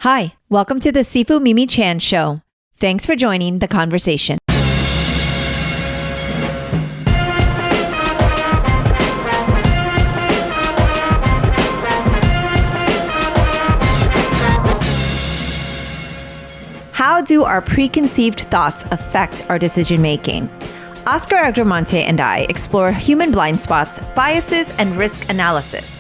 Hi, welcome to the Sifu Mimi Chan Show. Thanks for joining the conversation. How do our preconceived thoughts affect our decision making? Oscar Agramonte and I explore human blind spots, biases, and risk analysis.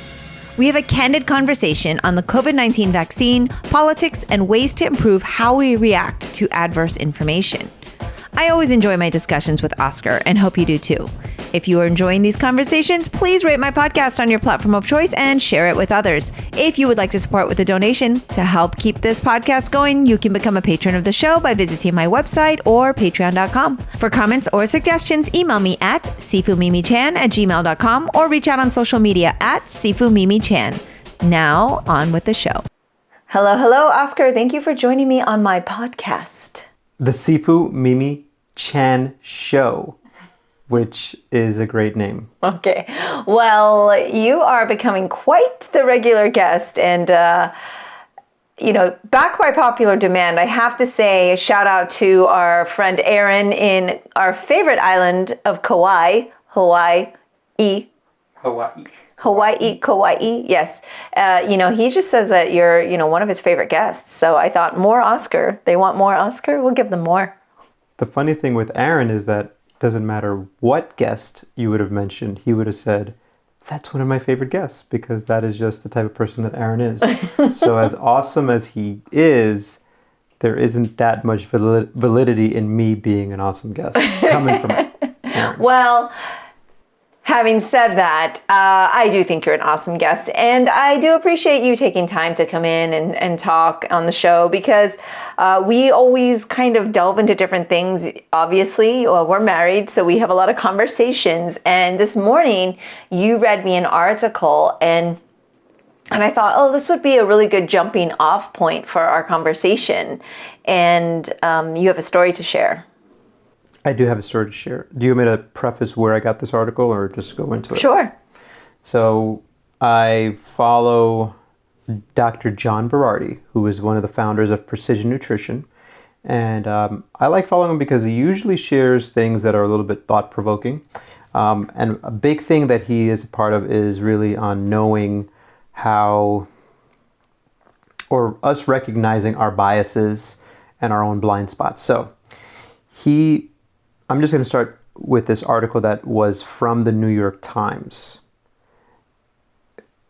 We have a candid conversation on the COVID-19 vaccine, politics, and ways to improve how we react to adverse information. I always enjoy my discussions with Oscar and hope you do too. If you are enjoying these conversations, please rate my podcast on your platform of choice and share it with others. If you would like to support with a donation to help keep this podcast going, you can become a patron of the show by visiting my website or patreon.com. For comments or suggestions, email me at sifumimichan@gmail.com or reach out on social media at sifumimichan. Now, on with the show. Hello, Oscar. Thank you for joining me on my podcast. The Sifu Mimi Chan Show, which is a great name. Okay. Well, you are becoming quite the regular guest. And, back by popular demand, I have to say a shout out to our friend Aaron in our favorite island of Kauai, Hawaii. Yes. He just says that you're, one of his favorite guests. So I thought more Oscar. They want more Oscar. We'll give them more. The funny thing with Aaron is that it doesn't matter what guest you would have mentioned. He would have said, that's one of my favorite guests, because that is just the type of person that Aaron is. So as awesome as he is, there isn't that much validity in me being an awesome guest coming from Aaron. Well, having said that, I do think you're an awesome guest, and I do appreciate you taking time to come in and talk on the show, because we always kind of delve into different things. Obviously, we're married, so we have a lot of conversations, and this morning you read me an article, and I thought, this would be a really good jumping off point for our conversation, and you have a story to share. I do have a story to share. Do you want me to preface where I got this article or just go into it? Sure. So I follow Dr. John Berardi, who is one of the founders of Precision Nutrition. And I like following him because he usually shares things that are a little bit thought-provoking. And a big thing that he is a part of is really on knowing how, or us recognizing our biases and our own blind spots. So I'm just going to start with this article that was from the New York Times.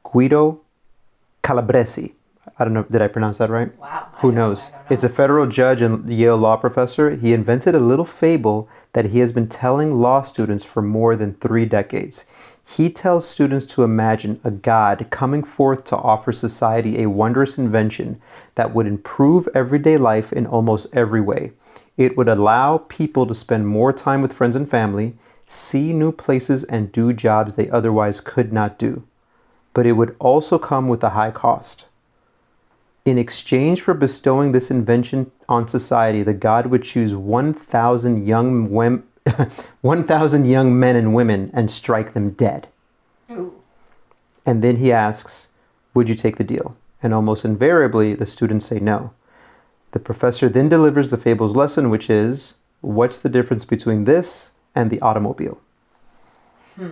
Guido Calabresi. I don't know, did I pronounce that right? Wow. Who knows? It's a federal judge and Yale law professor. He invented a little fable that he has been telling law students for more than 3 decades. He tells students to imagine a God coming forth to offer society a wondrous invention that would improve everyday life in almost every way. It would allow people to spend more time with friends and family, see new places, and do jobs they otherwise could not do. But it would also come with a high cost. In exchange for bestowing this invention on society, the God would choose 1,000 young men and women and strike them dead. Ooh. And then he asks, would you take the deal? And almost invariably, the students say no. The professor then delivers the fable's lesson, which is, what's the difference between this and the automobile?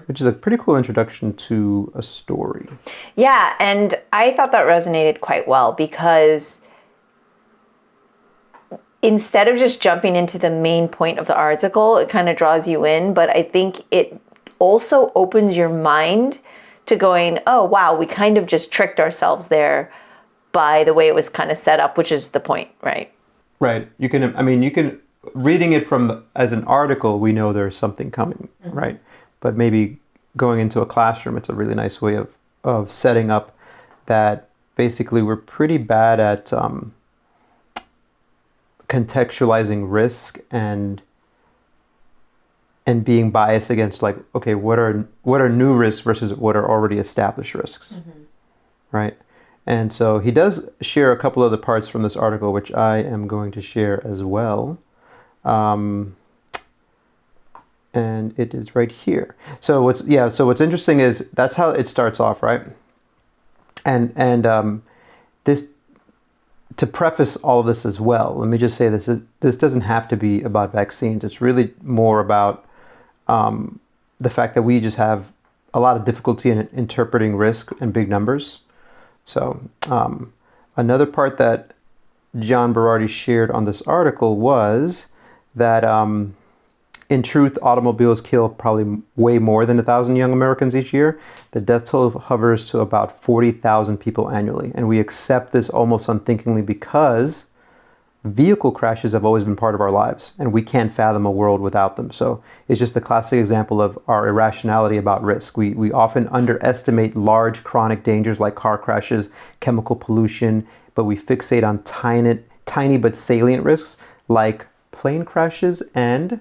Which is a pretty cool introduction to a story. Yeah, and I thought that resonated quite well, because instead of just jumping into the main point of the article, it kind of draws you in, but I think it also opens your mind to going, oh, wow, we kind of just tricked ourselves there by the way it was kind of set up, which is the point, right? Right. You can reading it as an article, we know there's something coming, right? But maybe going into a classroom, it's a really nice way of setting up that basically we're pretty bad at contextualizing risk and being biased against, like, okay, what are new risks versus what are already established risks, right? And so he does share a couple of the parts from this article, which I am going to share as well. And it is right here. So what's interesting is that's how it starts off, right? And this to preface all of this as well, let me just say this doesn't have to be about vaccines. It's really more about the fact that we just have a lot of difficulty in interpreting risk and big numbers. So another part that John Berardi shared on this article was that in truth, automobiles kill probably way more than 1,000 young Americans each year. The death toll hovers to about 40,000 people annually. And we accept this almost unthinkingly because vehicle crashes have always been part of our lives, and we can't fathom a world without them. So it's just a classic example of our irrationality about risk. We often underestimate large chronic dangers like car crashes, chemical pollution, but we fixate on tiny but salient risks like plane crashes and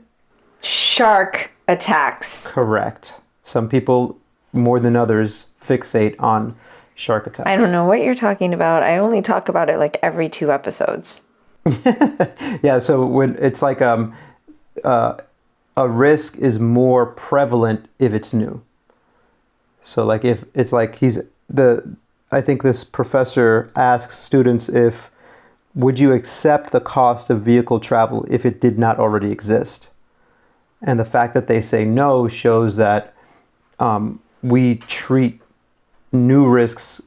shark attacks. Correct. Some people more than others fixate on shark attacks. I don't know what you're talking about. I only talk about it like every 2 episodes. Yeah, so when it's like a risk is more prevalent if it's new. So like if it's like I think this professor asks students would you accept the cost of vehicle travel if it did not already exist? And the fact that they say no shows that we treat new risks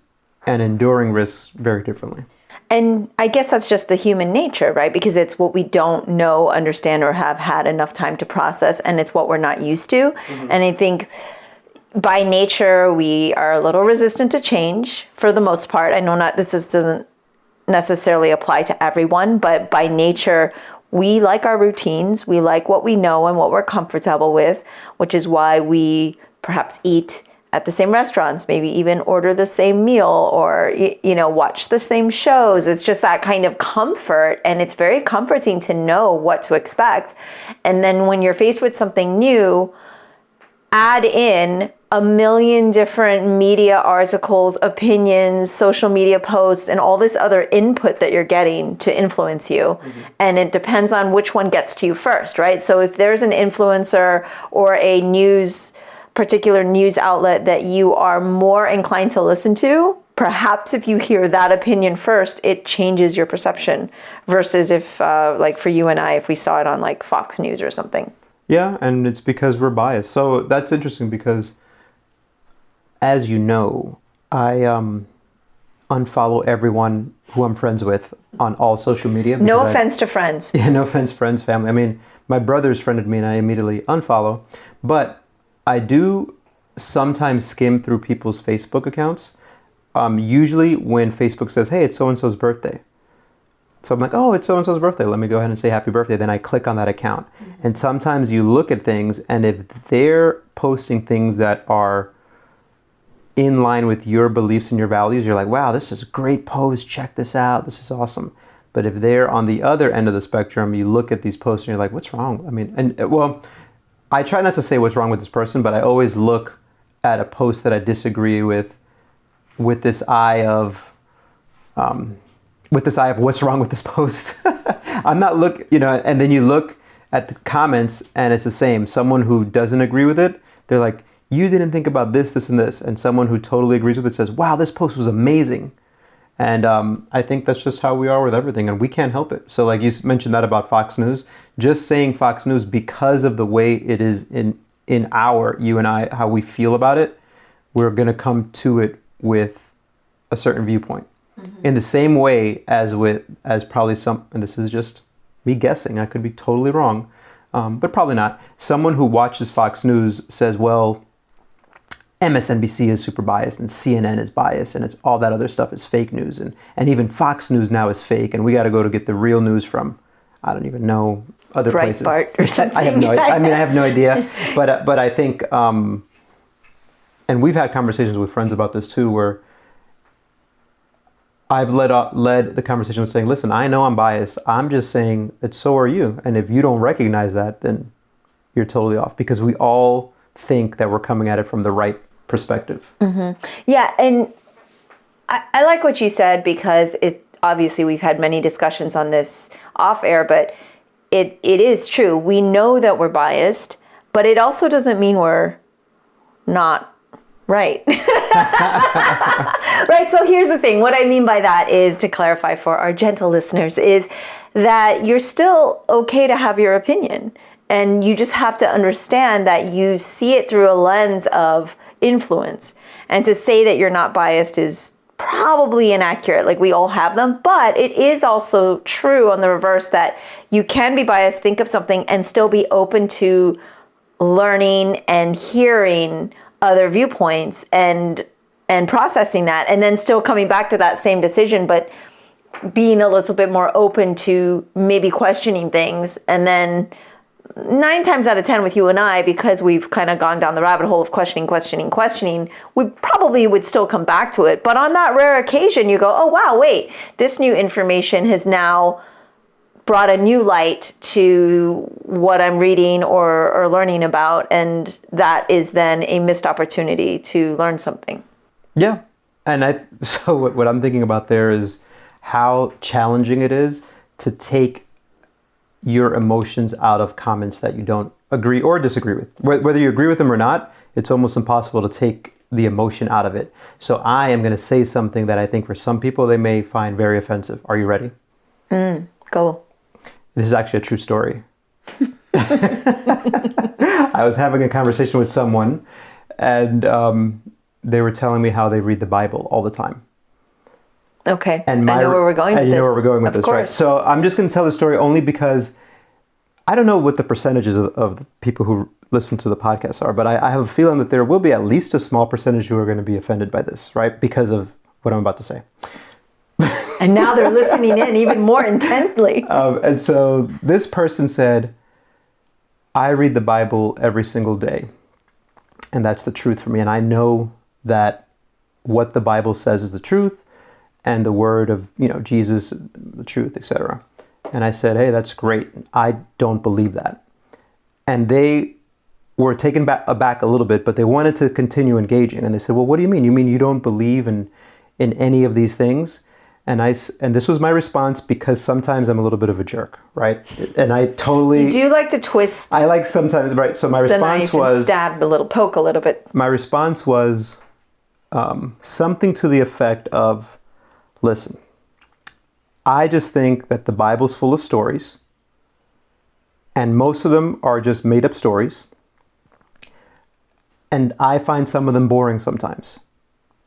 and enduring risks very differently. And I guess that's just the human nature, right? Because it's what we don't know, understand, or have had enough time to process, and it's what we're not used to. Mm-hmm. And I think by nature, we are a little resistant to change for the most part. I know this doesn't necessarily apply to everyone, but by nature, we like our routines. We like what we know and what we're comfortable with, which is why we perhaps eat at the same restaurants, maybe even order the same meal or, watch the same shows. It's just that kind of comfort. And it's very comforting to know what to expect. And then when you're faced with something new, add in a million different media articles, opinions, social media posts, and all this other input that you're getting to influence you. Mm-hmm. And it depends on which one gets to you first, right? So if there's an influencer or a particular news outlet that you are more inclined to listen to, perhaps if you hear that opinion first, it changes your perception versus if, like for you and I, if we saw it on like Fox News or something. Yeah, and it's because we're biased. So that's interesting because, as you know, I unfollow everyone who I'm friends with on all social media. No offense to friends. Yeah, no offense, friends, family. I mean, my brother's friended me and I immediately unfollow. But I do sometimes skim through people's Facebook accounts, usually when Facebook says, hey, it's so-and-so's birthday. So I'm like, oh, it's so-and-so's birthday. Let me go ahead and say happy birthday. Then I click on that account. Mm-hmm. And sometimes you look at things, and if they're posting things that are in line with your beliefs and your values, you're like, wow, this is a great post. Check this out. This is awesome. But if they're on the other end of the spectrum, you look at these posts and you're like, what's wrong? I mean, I try not to say what's wrong with this person, but I always look at a post that I disagree with this eye of what's wrong with this post. I'm not and then you look at the comments and it's the same. Someone who doesn't agree with it, they're like, you didn't think about this, this, and this. And someone who totally agrees with it says, wow, this post was amazing. And I think that's just how we are with everything, and we can't help it. So like you mentioned that about Fox News, just saying Fox News because of the way it is in you and I, how we feel about it, we're going to come to it with a certain viewpoint. Mm-hmm. In the same way as probably and this is just me guessing, I could be totally wrong, but probably not. Someone who watches Fox News says, well, MSNBC is super biased and CNN is biased and it's all that other stuff is fake news and even Fox News now is fake and we got to go to get the real news from, I don't even know, other places. Breitbart or something. I have no idea. But I think, and we've had conversations with friends about this too, where I've led the conversation with saying, listen, I know I'm biased. I'm just saying that so are you. And if you don't recognize that, then you're totally off because we all think that we're coming at it from the right perspective. Mm-hmm. Yeah, and I like what you said because obviously we've had many discussions on this off air, but it is true. We know that we're biased, but it also doesn't mean we're not right. Right, so here's the thing. What I mean by that is, to clarify for our gentle listeners, is that you're still okay to have your opinion. And you just have to understand that you see it through a lens of influence. And to say that you're not biased is probably inaccurate. Like, we all have them. But it is also true on the reverse that you can be biased, think of something, and still be open to learning and hearing other viewpoints and processing that, and then still coming back to that same decision, but being a little bit more open to maybe questioning things. And then 9 times out of 10 with you and I, because we've kind of gone down the rabbit hole of questioning, we probably would still come back to it. But on that rare occasion, you go, oh, wow, wait, this new information has now brought a new light to what I'm reading or learning about. And that is then a missed opportunity to learn something. Yeah. And so what I'm thinking about there is how challenging it is to take your emotions out of comments that you don't agree or disagree with. Whether you agree with them or not, it's almost impossible to take the emotion out of it. So I am going to say something that I think for some people they may find very offensive. Are you ready? Go. This is actually a true story. I was having a conversation with someone, and they were telling me how they read the Bible all the time. Okay. And I know where we're going with this. You know where we're going with this, right? So I'm just going to tell the story only because I don't know what the percentages of the people who listen to the podcast are, but I have a feeling that there will be at least a small percentage who are going to be offended by this, right? Because of what I'm about to say. And now they're listening in even more intently. And so this person said, I read the Bible every single day, and that's the truth for me. And I know that what the Bible says is the truth, and the word of, Jesus, the truth, etc. And I said, hey, that's great. I don't believe that. And they were taken aback a little bit, but they wanted to continue engaging. And they said, well, what do you mean? You mean you don't believe in any of these things? And this was my response, because sometimes I'm a little bit of a jerk, right? And I totally... You do like to twist... I like sometimes, right? So my response was... stab a little, poke a little bit. My response was something to the effect of, listen, I just think that the Bible's full of stories, and most of them are just made up stories. And I find some of them boring sometimes.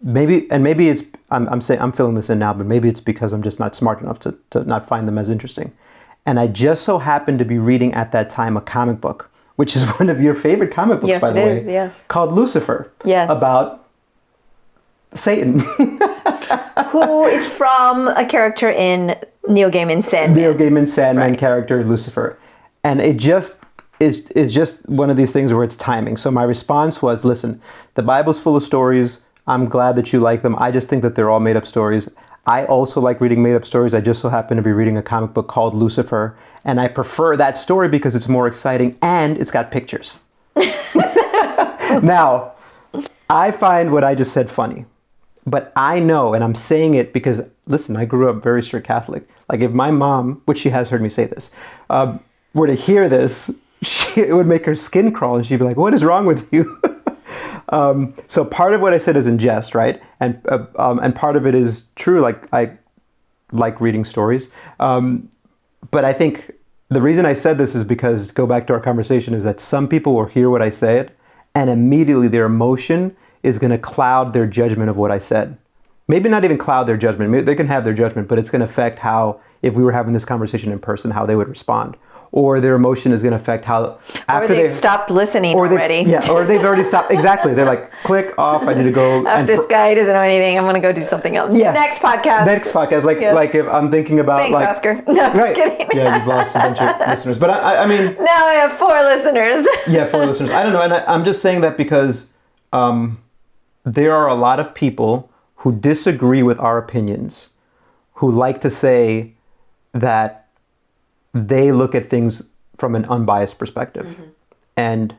Maybe it's, I'm saying, I'm filling this in now, but maybe it's because I'm just not smart enough to not find them as interesting. And I just so happened to be reading at that time a comic book, which is one of your favorite comic books, by the way. Yes, it is, yes. Called Lucifer. Yes. About Satan. Who is from a character in Neil Gaiman's Sandman. Neil Gaiman's Sandman Right. character, Lucifer. And it just is just one of these things where it's timing. So my response was, listen, the Bible's full of stories. I'm glad that you like them. I just think that they're all made up stories. I also like reading made up stories. I just so happen to be reading a comic book called Lucifer. And I prefer that story because it's more exciting and it's got pictures. Now, I find what I just said funny. But I know, and I'm saying it because, listen, I grew up very strict Catholic. Like, if my mom, which she has heard me say this, were to hear this, it would make her skin crawl, and she'd be like, what is wrong with you? So part of what I said is in jest, right? And part of it is true. Like, I like reading stories. But I think the reason I said this is because, to go back to our conversation, is that some people will hear what I said, and immediately their emotion is going to cloud their judgment of what I said. Maybe not even cloud their judgment. Maybe they can have their judgment, but it's going to affect how, if we were having this conversation in person, how they would respond. Or their emotion is going to affect how... Or they've stopped listening already. Yeah, or they've already stopped. Exactly. They're like, click off, I need to go... This guy doesn't know anything, I'm going to go do something else. Yeah. Next podcast. Like, Yes. like if I'm thinking about... Thanks, like, Oscar. No, I'm right. just kidding. Yeah, you've lost a bunch of listeners. But I mean... Now I have 4 listeners. Yeah, 4 listeners. I don't know. And I'm just saying that because there are a lot of people who disagree with our opinions, who like to say that they look at things from an unbiased perspective. Mm-hmm. And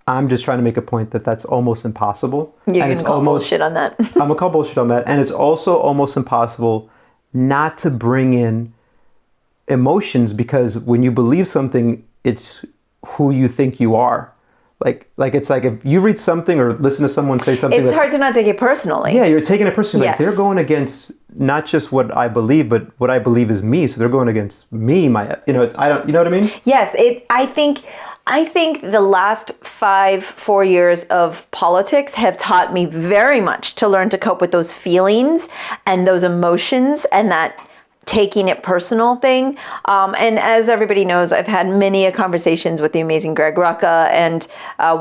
I'm just trying to make a point that that's almost impossible. You're going to call bullshit on that. I'm going to call bullshit on that. And it's also almost impossible not to bring in emotions, because when you believe something, it's who you think you are. Like it's like if you read something or listen to someone say something, it's hard to not take it personally. Yeah, you're taking it personally. Yes. Like they're going against not just what I believe, but what I believe is me. So they're going against me. You know what I mean? Yes, I think the last 4 years of politics have taught me very much to learn to cope with those feelings and those emotions and that taking it personal thing. And as everybody knows, I've had many conversations with the amazing Greg Rucka, and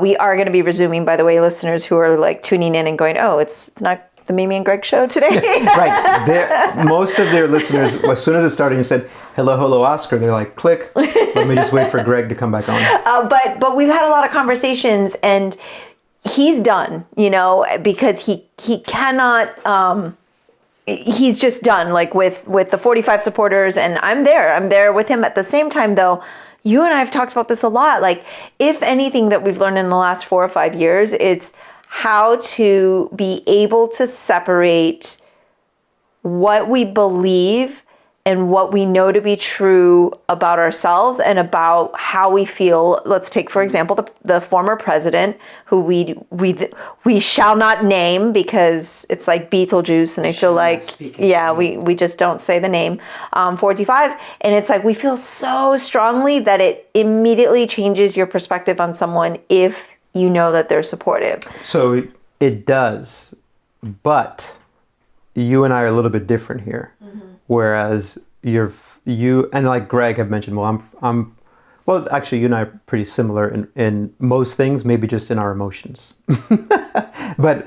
we are going to be resuming, by the way, listeners who are like tuning in and going, oh, it's not the Mimi and Greg show today. Right. Most of their listeners, as soon as it started, you said, hello, Oscar. They're like, click. Let me just wait for Greg to come back on. But we've had a lot of conversations, and he's done, because he cannot, he's just done, like with the 45 supporters, and I'm there with him. At the same time, though, you and I have talked about this a lot. Like, if anything that we've learned in the last 4 or 5 years, it's how to be able to separate what we believe and what we know to be true about ourselves and about how we feel. Let's take, for example, the former president, who we shall not name because it's like Beetlejuice, and I feel like, we just don't say the name, 45. And it's like we feel so strongly that it immediately changes your perspective on someone if you know that they're supportive. So it does, but you and I are a little bit different here. Mm-hmm. Whereas you and like Greg have mentioned, well, actually you and I are pretty similar in most things, maybe just in our emotions. but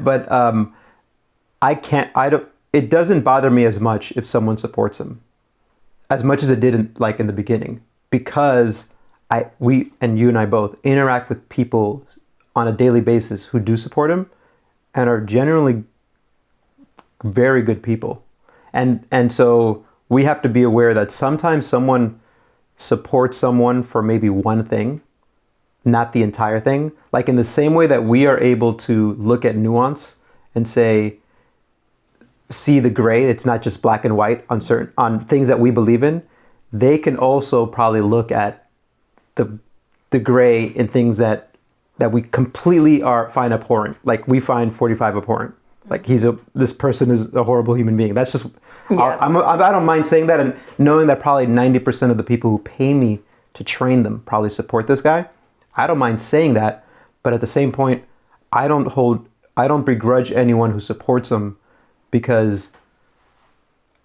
it doesn't bother me as much if someone supports him as much as it did in the beginning, because we and you and I both interact with people on a daily basis who do support him and are generally very good people. And so we have to be aware that sometimes someone supports someone for maybe one thing, not the entire thing. Like in the same way that we are able to look at nuance and see the gray, it's not just black and white on things that we believe in, they can also probably look at the gray in things that we completely find abhorrent. Like we find 45 abhorrent. Like this person is a horrible human being. That's just, I don't mind saying that, and knowing that probably 90% of the people who pay me to train them probably support this guy. I don't mind saying that, but at the same point, I don't begrudge anyone who supports him, because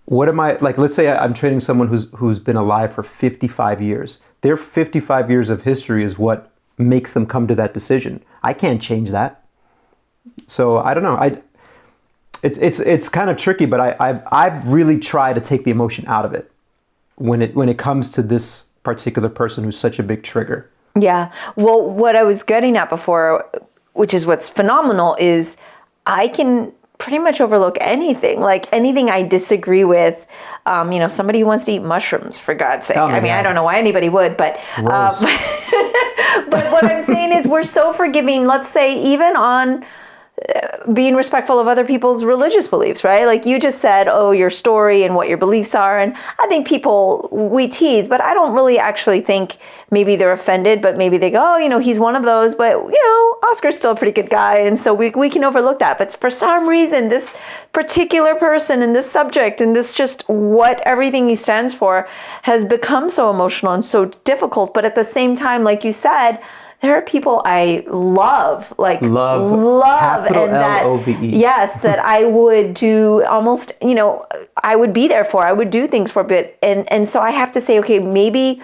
what am I, like, let's say I'm training someone who's been alive for 55 years. Their 55 years of history is what makes them come to that decision. I can't change that. So I don't know. It's kind of tricky, but I really try to take the emotion out of it when it comes to this particular person who's such a big trigger. Yeah. Well, what I was getting at before, which is what's phenomenal, is I can pretty much overlook anything, like anything I disagree with. Somebody who wants to eat mushrooms, for God's sake. I mean, I don't know why anybody would, but but what I'm saying is we're so forgiving, let's say, even on being respectful of other people's religious beliefs, right? Like you just said, your story and what your beliefs are. And I think we tease, but I don't really actually think maybe they're offended, but maybe they go, he's one of those, but Oscar's still a pretty good guy. And so we can overlook that. But for some reason, this particular person and this subject and this just what everything he stands for has become so emotional and so difficult. But at the same time, like you said, there are people I love, and that L-O-V-E. Yes, that I would do almost, I would be there for. I would do things for a bit, and so I have to say, okay, maybe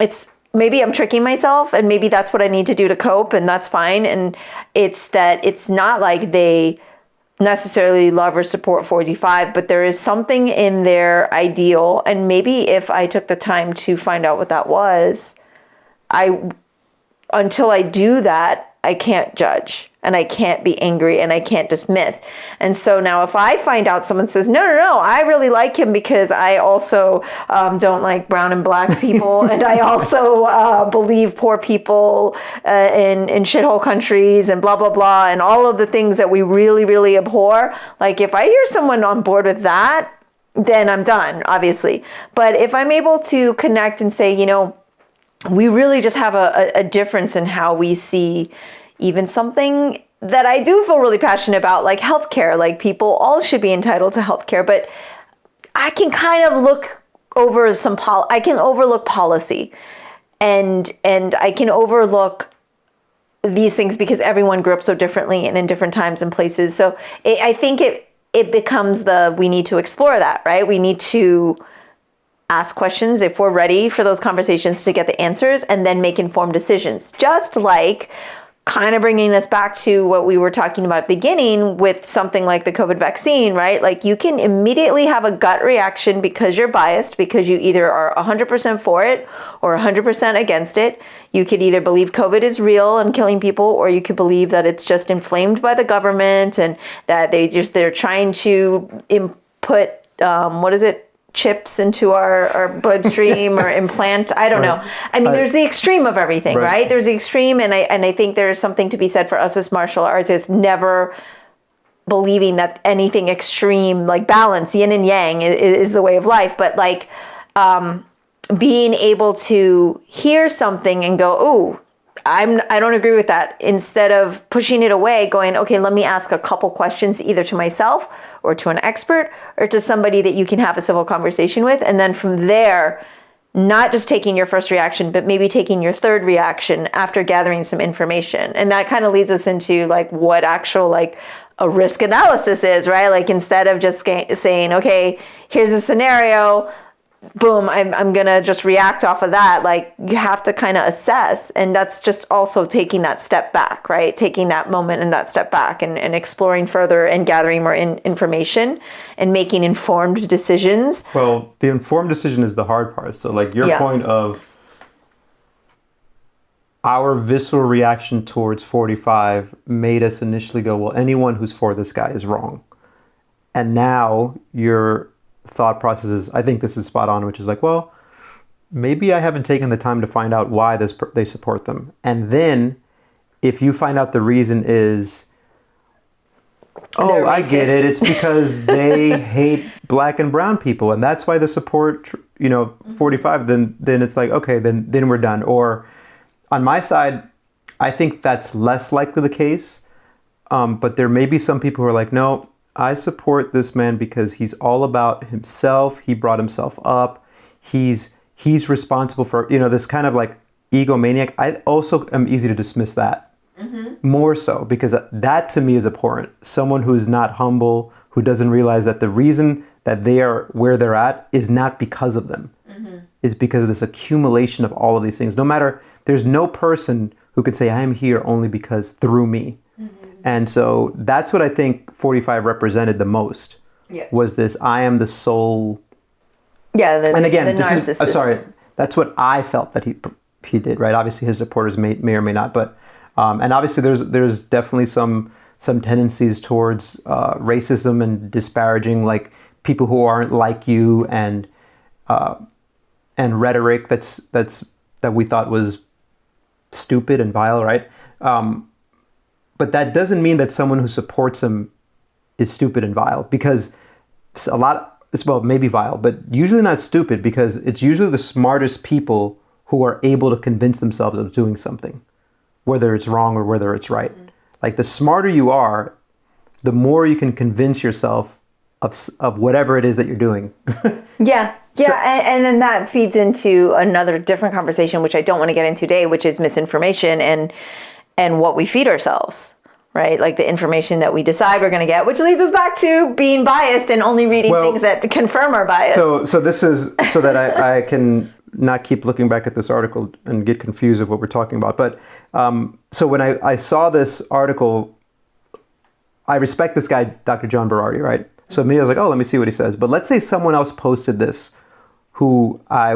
I'm tricking myself, and maybe that's what I need to do to cope, and that's fine. And it's not like they necessarily love or support 45, but there is something in their ideal, and maybe if I took the time to find out what that was, until I do that, I can't judge and I can't be angry and I can't dismiss. And so now if I find out someone says, no, I really like him because I also don't like brown and black people and I also believe poor people in shithole countries and blah, blah, blah, and all of the things that we really, really abhor. Like if I hear someone on board with that, then I'm done, obviously. But if I'm able to connect and say, we really just have a difference in how we see even something that I do feel really passionate about, like healthcare. Like people all should be entitled to healthcare, but I can kind of look over I can overlook policy, and I can overlook these things because everyone grew up so differently and in different times and places. So I think it becomes we need to explore that, right? We need to ask questions if we're ready for those conversations to get the answers and then make informed decisions. Just like kind of bringing this back to what we were talking about at the beginning with something like the COVID vaccine, right? Like you can immediately have a gut reaction because you're biased, because you either are 100% for it or 100% against it. You could either believe COVID is real and killing people, or you could believe that it's just inflamed by the government and that they're trying to input, chips into our bloodstream or implant. I don't know. I mean, there's the extreme of everything, right? There's the extreme. And I think there's something to be said for us as martial artists, never believing that anything extreme, like balance, yin and yang is the way of life. But like being able to hear something and go, "Ooh, I don't agree with that," instead of pushing it away, going, okay, let me ask a couple questions either to myself or to an expert or to somebody that you can have a civil conversation with. And then from there, not just taking your first reaction, but maybe taking your third reaction after gathering some information. And that kind of leads us into like what actual like a risk analysis is, right? Like instead of just saying, okay, here's a scenario, boom, I'm going to just react off of that. Like you have to kind of assess. And that's just also taking that step back, right? Taking that moment and that step back and exploring further and gathering more information and making informed decisions. Well, the informed decision is the hard part. So like your point of our visceral reaction towards 45 made us initially go, well, anyone who's for this guy is wrong. And now your thought processes, I think this is spot on, which is like, well, maybe I haven't taken the time to find out why they support them. And then if you find out the reason is, oh, I get it, it's because they hate black and brown people and that's why they support 45, then it's like, okay, then we're done. Or on my side, I think that's less likely the case, but there may be some people who are like, no, I support this man because he's all about himself. He brought himself up. He's responsible for, this kind of like egomaniac. I also am easy to dismiss that more so because that to me is abhorrent. Someone who is not humble, who doesn't realize that the reason that they are where they're at is not because of them. It's because of this accumulation of all of these things. There's no person who could say, I am here only because through me. And so that's what I think 45 represented the most. Was this, I am the sole. And again, that's what I felt that he did, right? Obviously his supporters may or may not, but and obviously there's definitely some tendencies towards racism and disparaging like people who aren't like you and rhetoric that we thought was stupid and vile, right? But that doesn't mean that someone who supports him is stupid and vile, because maybe vile, but usually not stupid, because it's usually the smartest people who are able to convince themselves of doing something, whether it's wrong or whether it's right. Like the smarter you are, the more you can convince yourself of whatever it is that you're doing. Yeah. And then that feeds into another different conversation, which I don't want to get into today, which is misinformation and what we feed ourselves, right? Like the information that we decide we're going to get, which leads us back to being biased and only reading things that confirm our bias. So this is so that I can not keep looking back at this article and get confused of what we're talking about. But so when I saw this article, I respect this guy, Dr. John Berardi, right? So immediately I was like, oh, let me see what he says. But let's say someone else posted this who I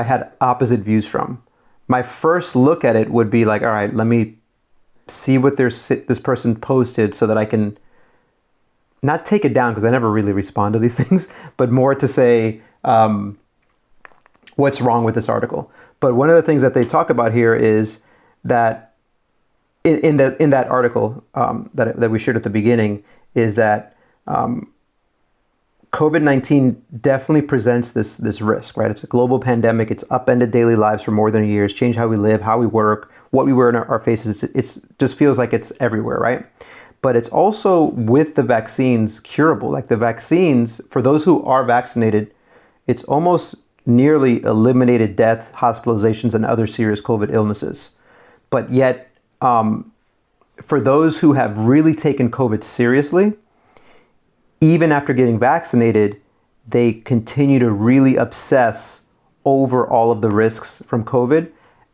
had opposite views from. My first look at it would be like, all right, let me see what this person posted so that I can not take it down, because I never really respond to these things, but more to say what's wrong with this article. But one of the things that they talk about here is that in that article that we shared at the beginning is that COVID-19 definitely presents this risk, right? It's a global pandemic. It's upended daily lives for more than a year. It's changed how we live, how we work, what we wear in our faces, it's just feels like it's everywhere, right? But it's also with the vaccines curable. Like the vaccines, for those who are vaccinated, it's almost nearly eliminated death, hospitalizations, and other serious COVID illnesses. But yet, for those who have really taken COVID seriously, even after getting vaccinated, they continue to really obsess over all of the risks from COVID.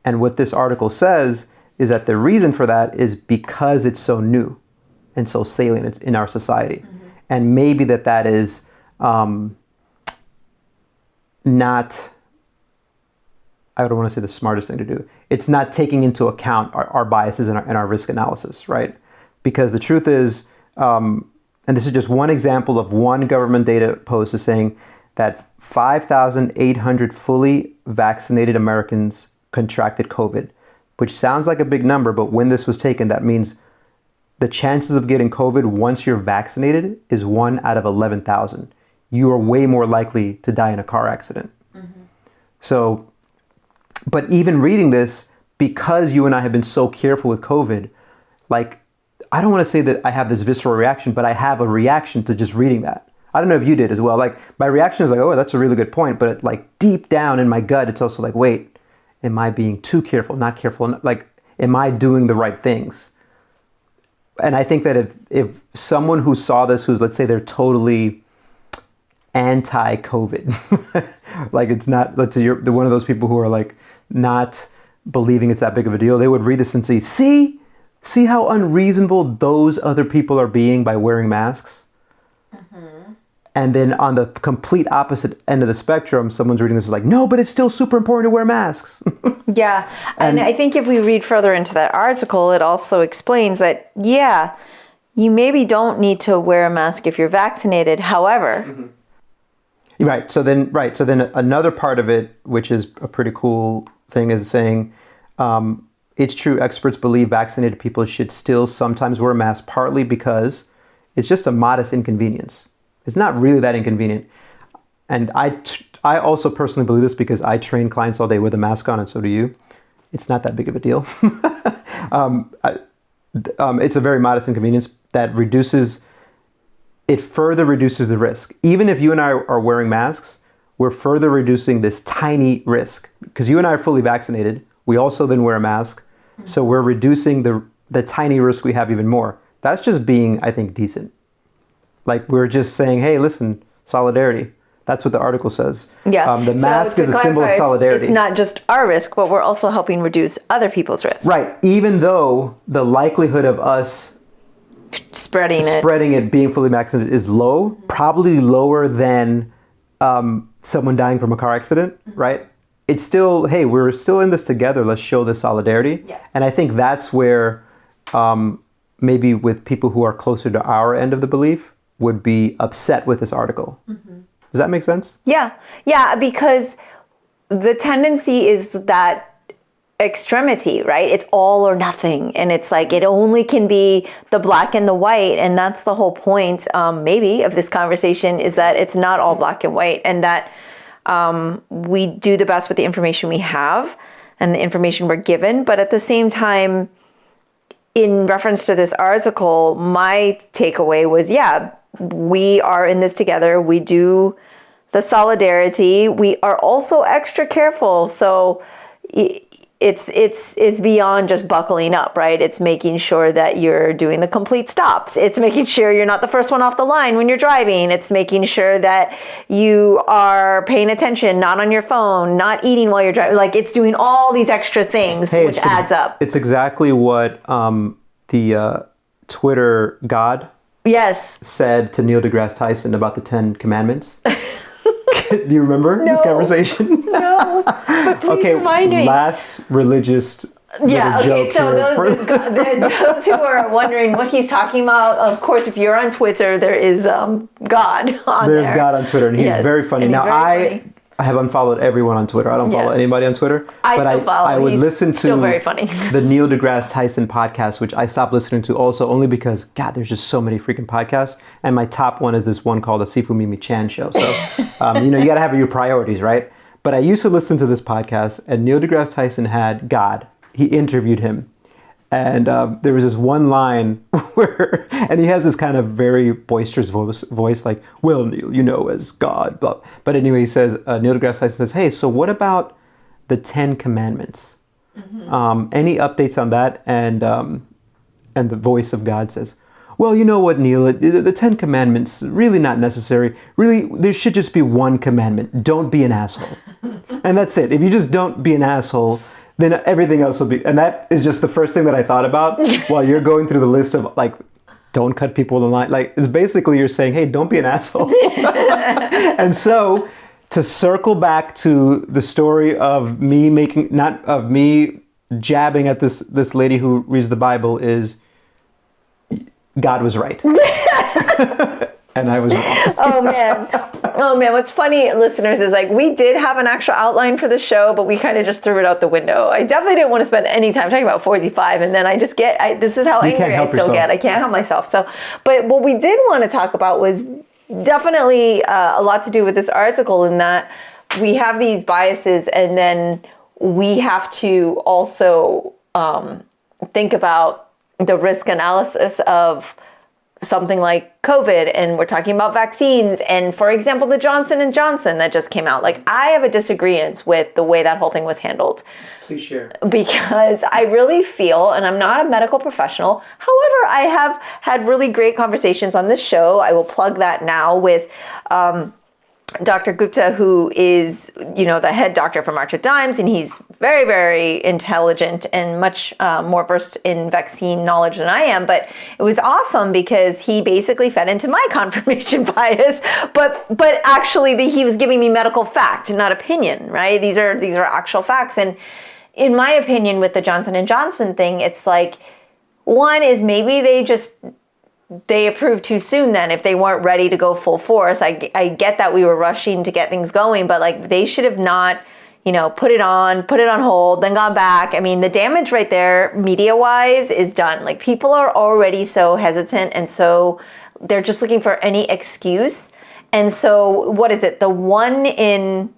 And what this article says is that the reason for that is because it's so new and so salient in our society. And maybe that is not, I don't want to say the smartest thing to do. It's not taking into account our biases and our risk analysis, right? Because the truth is, and this is just one example of one government data post is saying that 5,800 fully vaccinated Americans contracted COVID, which sounds like a big number, but when this was taken, that means the chances of getting COVID once you're vaccinated is 1 out of 11,000. You are way more likely to die in a car accident. So, but even reading this, because you and I have been so careful with COVID, like, I don't want to say that I have this visceral reaction, but I have a reaction to just reading that. I don't know if you did as well. Like, my reaction is like, oh, that's a really good point. But like deep down in my gut, it's also like, wait, am I being too careful, not careful? Like, am I doing the right things? And I think that if someone who saw this, who's, let's say they're totally anti-COVID, like it's not, let's say you're one of those people who are like not believing it's that big of a deal, they would read this and see how unreasonable those other people are being by wearing masks. And then on the complete opposite end of the spectrum, someone's reading this is like, no, but it's still super important to wear masks. Yeah. And I think if we read further into that article, it also explains that, yeah, you maybe don't need to wear a mask if you're vaccinated. However. Right. So then another part of it, which is a pretty cool thing, is saying it's true. Experts believe vaccinated people should still sometimes wear a mask, partly because it's just a modest inconvenience. It's not really that inconvenient. And I also personally believe this because I train clients all day with a mask on, and so do you. It's not that big of a deal. It's a very modest inconvenience that further reduces the risk. Even if you and I are wearing masks, we're further reducing this tiny risk. Because you and I are fully vaccinated. We also then wear a mask. So we're reducing the tiny risk we have even more. That's just being, I think, decent. Like, we're just saying, hey, listen, solidarity. That's what the article says. Yeah. The mask is a symbol of solidarity. It's not just our risk, but we're also helping reduce other people's risk. Right. Even though the likelihood of us spreading it, being fully vaccinated is low, probably lower than someone dying from a car accident, right? It's still, hey, we're still in this together. Let's show this solidarity. Yeah. And I think that's where maybe with people who are closer to our end of the belief would be upset with this article. Does that make sense? Yeah. Yeah, because the tendency is that extremity, right? It's all or nothing. And it's like, it only can be the black and the white. And that's the whole point, maybe, of this conversation, is that it's not all black and white, and that we do the best with the information we have and the information we're given. But at the same time, in reference to this article, my takeaway was, yeah, we are in this together. We do the solidarity. We are also extra careful. So it's beyond just buckling up, right? It's making sure that you're doing the complete stops. It's making sure you're not the first one off the line when you're driving. It's making sure that you are paying attention, not on your phone, not eating while you're driving. Like, it's doing all these extra things, which adds up. It's exactly what the Twitter God said to Neil deGrasse Tyson about the 10 Commandments. Do you remember this conversation? No. But please remind me. Last religious joke so those who are wondering what he's talking about, of course, if you're on Twitter, there is God on there. There's God on Twitter, and he's very funny. Now, I have unfollowed everyone on Twitter. I don't follow anybody on Twitter. I would listen to still very funny. the Neil deGrasse Tyson podcast, which I stopped listening to also only because, God, there's just so many freaking podcasts. And my top one is this one called the Sifu Mimi Chan Show. So, you got to have your priorities, right? But I used to listen to this podcast, and Neil deGrasse Tyson had God. he interviewed him. And there was this one line where, and he has this kind of very boisterous voice like, well, Neil, you know, as God, blah. But anyway, he says, Neil deGrasse Tyson says, hey, so what about the 10 Commandments? Any updates on that? And the voice of God says, well, you know what, Neil, the 10 Commandments, really not necessary. Really, there should just be one commandment. Don't be an asshole. And that's it. If you just don't be an asshole, then everything else will be. And that is just the first thing that I thought about while you're going through the list of like, don't cut people in line. Like, it's basically you're saying, hey, don't be an asshole. And so to circle back to the story of me me jabbing at this lady who reads the Bible is, God was right. And I was wrong. Oh man. What's funny, listeners, is like we did have an actual outline for the show, but we kind of just threw it out the window. I definitely didn't want to spend any time talking about 45, and then I just this is how angry I still get. I can't help myself. So, but what we did want to talk about was definitely a lot to do with this article, in that we have these biases, and then we have to also think about the risk analysis of something like COVID, and we're talking about vaccines, and for example, the Johnson & Johnson that just came out. Like, I have a disagreement with the way that whole thing was handled. Please share. Because I really feel, and I'm not a medical professional, however, I have had really great conversations on this show. I will plug that now with Dr. Gupta, who is, the head doctor for March of Dimes, and he's very, very intelligent and much more versed in vaccine knowledge than I am. But it was awesome because he basically fed into my confirmation bias, but actually he was giving me medical fact, not opinion, right? These are actual facts. And in my opinion, with the Johnson & Johnson thing, it's like, one is maybe they approved too soon then if they weren't ready to go full force. I get that we were rushing to get things going, but like they should have not, put it on hold, then gone back. I mean, the damage right there, media-wise, is done. Like, people are already so hesitant, and so they're just looking for any excuse. And so, what is it? The one in...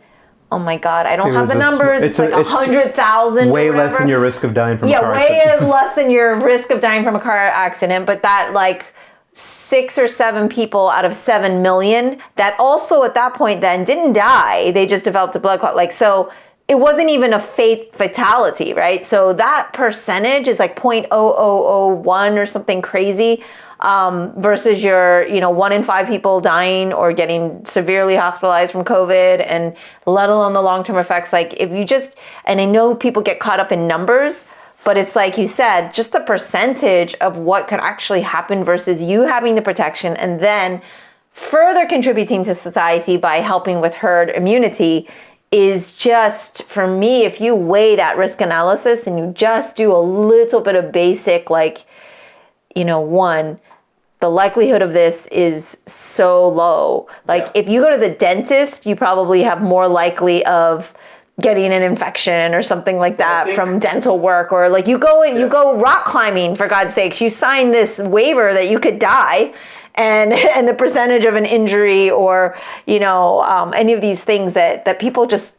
Oh my God, I don't have the numbers. It's like 100,000. Way less than your risk of dying from a car accident. Yeah, way less than your risk of dying from a car accident. But that, like, 6 or 7 people out of 7 million that also at that point then didn't die. They just developed a blood clot. Like, so it wasn't even a fatality, right? So that percentage is like 0.0001 or something crazy. Versus your, 1 in 5 people dying or getting severely hospitalized from COVID, and let alone the long-term effects. Like, if you and I know people get caught up in numbers, but it's like you said, just the percentage of what could actually happen versus you having the protection and then further contributing to society by helping with herd immunity is just, for me, if you weigh that risk analysis and you just do a little bit of basic, like, one, the likelihood of this is so low. Like, if you go to the dentist, you probably have more likely of getting an infection or something like that from dental work, or like you go rock climbing, for God's sakes, you sign this waiver that you could die, and the percentage of an injury or any of these things that people just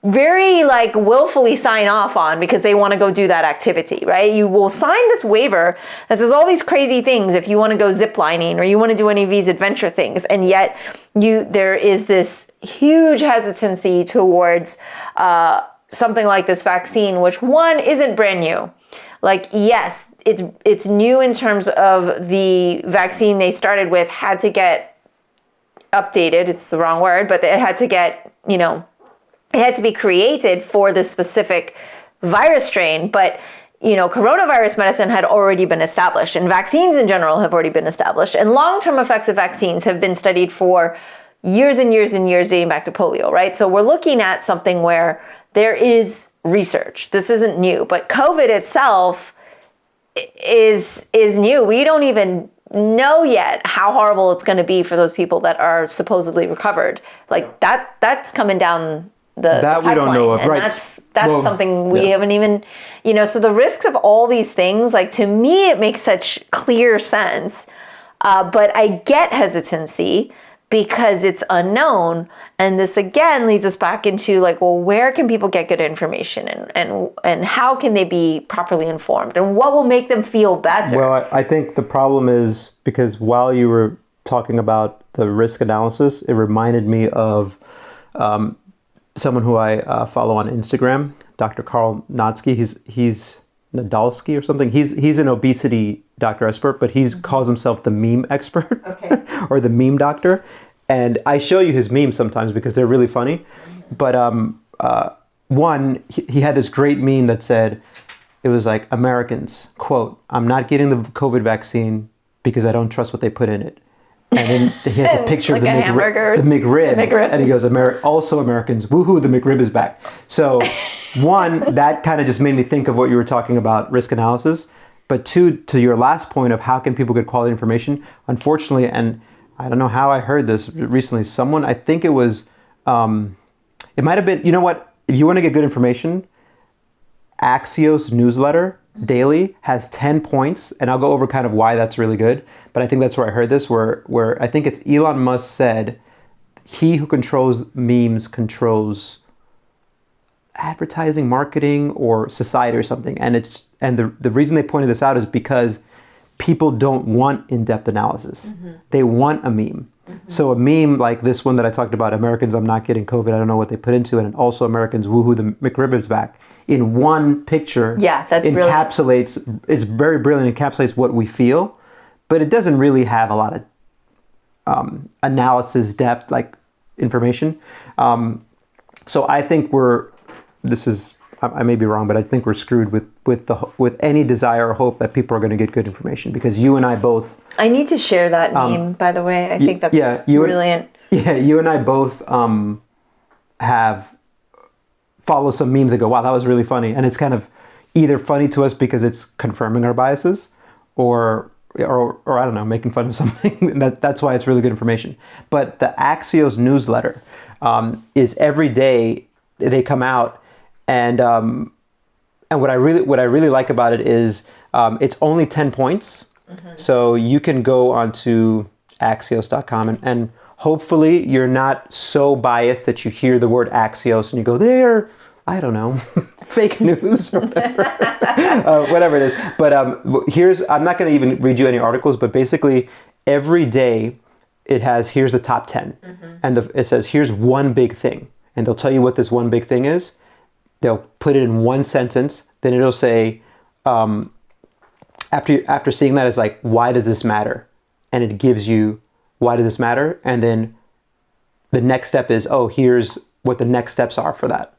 very like willfully sign off on because they want to go do that activity, right? You will sign this waiver that says all these crazy things if you want to go ziplining or you want to do any of these adventure things, and yet there is this huge hesitancy towards something like this vaccine, which one isn't brand new. Like, yes, it's new in terms of the vaccine they started with had to get updated. It's the wrong word, but it had to get, it had to be created for this specific virus strain. But, coronavirus medicine had already been established, and vaccines in general have already been established. And long-term effects of vaccines have been studied for years and years and years, dating back to polio, right? So we're looking at something where there is research. This isn't new, but COVID itself is new. We don't even know yet how horrible it's going to be for those people that are supposedly recovered. Like that's coming down the pipeline. We don't know of, right? That's something we haven't even, so the risks of all these things, like, to me, it makes such clear sense. But I get hesitancy because it's unknown. And this again leads us back into like, well, where can people get good information, and how can they be properly informed, and what will make them feel better? Well, I think the problem is because while you were talking about the risk analysis, it reminded me of someone who I follow on Instagram, Dr. Carl Nodsky. He's Nadolsky or something. He's an obesity doctor expert, but he calls himself the meme expert, or the meme doctor. And I show you his memes sometimes because they're really funny. But one, he had this great meme that said, it was like, Americans, quote, "I'm not getting the COVID vaccine because I don't trust what they put in it." And then he has a picture like of the McRib. And he goes, also Americans, woohoo, the McRib is back. So one, that kind of just made me think of what you were talking about, risk analysis. But two, to your last point of how can people get quality information, unfortunately, and I don't know how I heard this recently, someone, I think it was, it might have been, you know what, if you want to get good information, Axios newsletter daily has 10 points, and I'll go over kind of why that's really good. But I think that's where I heard this, where I think it's Elon Musk said, he who controls memes controls advertising, marketing, or society or something. And the reason they pointed this out is because people don't want in-depth analysis. They want a meme. So a meme like this one that I talked about, Americans, I'm not getting COVID, I don't know what they put into it, and also Americans, woohoo, the McRib is back, in one picture, that's encapsulates, brilliant. It's very brilliant, encapsulates what we feel, but it doesn't really have a lot of analysis depth, like information. So I think I may be wrong, but I think we're screwed with any desire or hope that people are going to get good information, because you and I both. I need to share that meme, by the way. I think that's brilliant. You and I both have followed some memes that go, wow, that was really funny, and it's kind of either funny to us because it's confirming our biases, or I don't know, making fun of something. And that's why it's really good information. But the Axios newsletter is every day they come out. And what I really like about it is it's only 10 points. So you can go onto Axios.com and hopefully you're not so biased that you hear the word Axios and you go, they're, I don't know, fake news or whatever, whatever it is. But I'm not going to even read you any articles, but basically every day here's the top 10. And it says, here's one big thing. And they'll tell you what this one big thing is. They'll put it in one sentence. Then it'll say, after seeing that, it's like, why does this matter? And it gives you, why does this matter? And then the next step is, here's what the next steps are for that.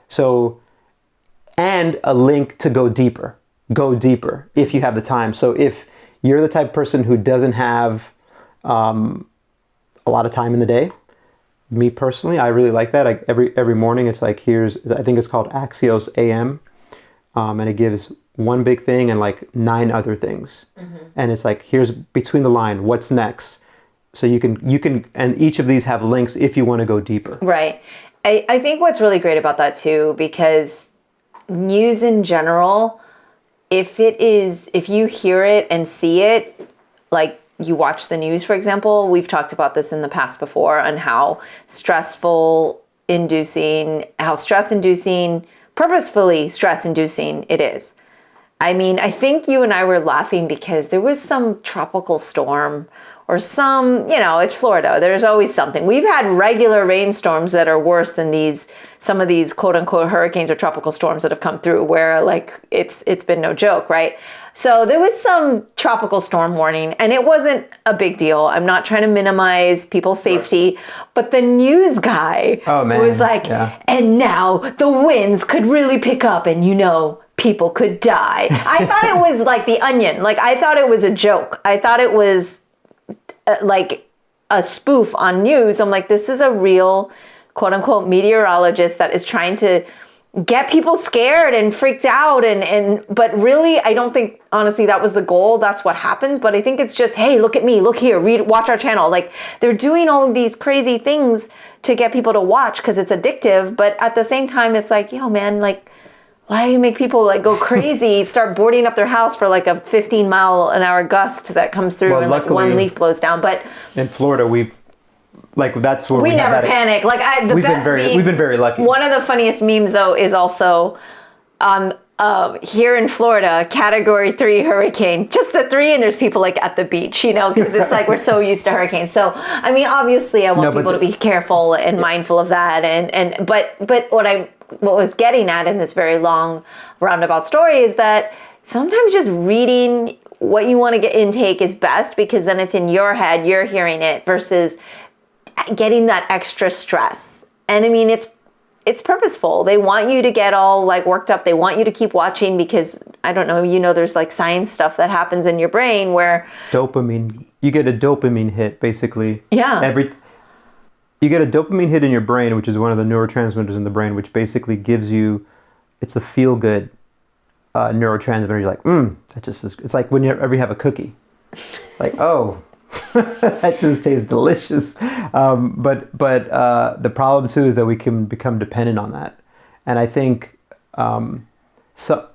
So, and a link to go deeper if you have the time. So if you're the type of person who doesn't have a lot of time in the day, me personally, I really like that. Every morning, it's like, I think it's called Axios AM, and it gives one big thing and like 9 other things, and it's like, here's between the line, what's next. So you can, and each of these have links if you want to go deeper. Right. I think what's really great about that too, because news in general, if you hear it and see it, like, you watch the news, for example, we've talked about this in the past before on how purposefully stress-inducing it is. I mean, I think you and I were laughing because there was some tropical storm or it's Florida. There's always something. We've had regular rainstorms that are worse than some of these quote-unquote hurricanes or tropical storms that have come through where, like, it's been no joke, right? So there was some tropical storm warning, and it wasn't a big deal. I'm not trying to minimize people's safety, but the news guy was like, and now the winds could really pick up, and people could die. I thought it was like The Onion. Like, I thought it was a joke. I thought it was like a spoof on news. I'm like, this is a real quote unquote meteorologist that is trying to get people scared and freaked out, but really, I don't think, honestly, that was the goal. That's what happens. But I think it's just, hey, look at me, look here, watch our channel. Like, they're doing all of these crazy things to get people to watch because it's addictive. But at the same time, it's like, yo, man, like, why do you make people like go crazy, start boarding up their house for like a 15-mile-an-hour gust that comes through and like one leaf blows down? But in Florida, Like that's where we have never that. panic. Like We've been very lucky. One of the funniest memes though is also here in Florida, Category 3 hurricane, just a 3, and there's people like at the beach, because it's like we're so used to hurricanes. So I mean, obviously, I want people to be careful and mindful of that. But what was getting at in this very long roundabout story is that sometimes just reading what you want to get intake is best, because then it's in your head, you're hearing it, versus getting that extra stress. And I mean, it's purposeful. They want you to get all like worked up. They want you to keep watching because, I don't know, there's like science stuff that happens in your brain where dopamine, you get a dopamine hit basically. Yeah. You get a dopamine hit in your brain, which is one of the neurotransmitters in the brain, which basically gives you, it's a feel good neurotransmitter. You're like, that just is, it's like whenever you have a cookie, like, oh, that just tastes delicious. But the problem too is that we can become dependent on that. And I think, so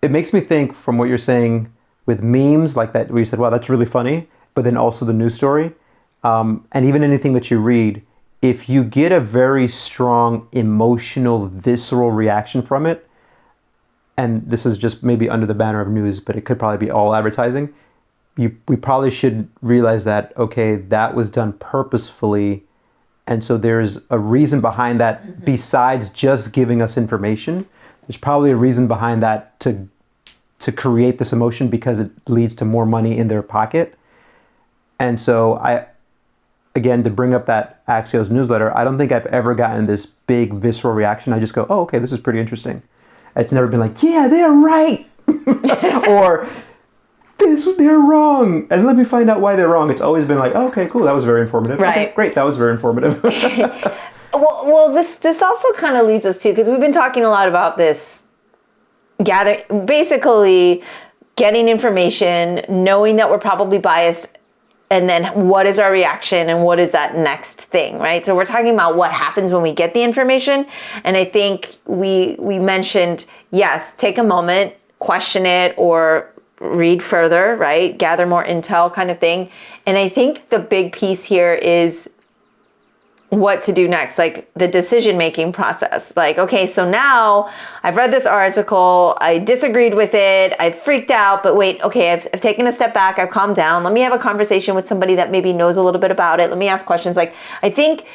it makes me think from what you're saying with memes like that, where you said, wow, that's really funny. But then also the news story, and even anything that you read, if you get a very strong emotional, visceral reaction from it, and this is just maybe under the banner of news, but it could probably be all advertising, we probably should realize that, okay, that was done purposefully. And so there's a reason behind that besides just giving us information. There's probably a reason behind that to create this emotion because it leads to more money in their pocket. And so again, to bring up that Axios newsletter, I don't think I've ever gotten this big visceral reaction. I just go, oh, okay, this is pretty interesting. It's never been like, yeah, they're right. Or they're wrong, and let me find out why they're wrong. It's always been like, oh, okay, cool, that was very informative. Right. Okay, great, that was very informative. well, this also kind of leads us to, because we've been talking a lot about this basically getting information, knowing that we're probably biased, and then what is our reaction and what is that next thing, right? So we're talking about what happens when we get the information, and I think we mentioned, yes, take a moment, question it, or read further, right? Gather more intel kind of thing. And I think the big piece here is what to do next, like the decision-making process. Like, okay, so now I've read this article, I disagreed with it, I freaked out, but wait, okay, I've taken a step back, I've calmed down. Let me have a conversation with somebody that maybe knows a little bit about it. Let me ask questions. Like, I think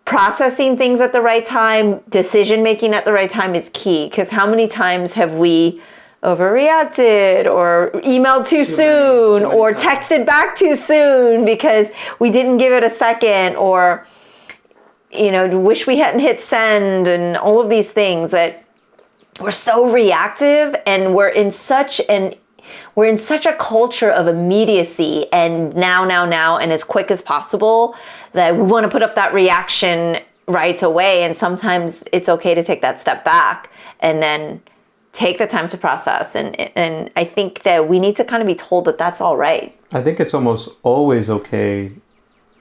processing things at the right time, decision-making at the right time is key, because how many times have we overreacted or emailed too soon or texted back too soon because we didn't give it a second, or wish we hadn't hit send, and all of these things that we're so reactive, and we're in such a culture of immediacy and now and as quick as possible, that we want to put up that reaction right away. And sometimes it's okay to take that step back and then take the time to process. And I think that we need to kind of be told that that's all right. I think it's almost always okay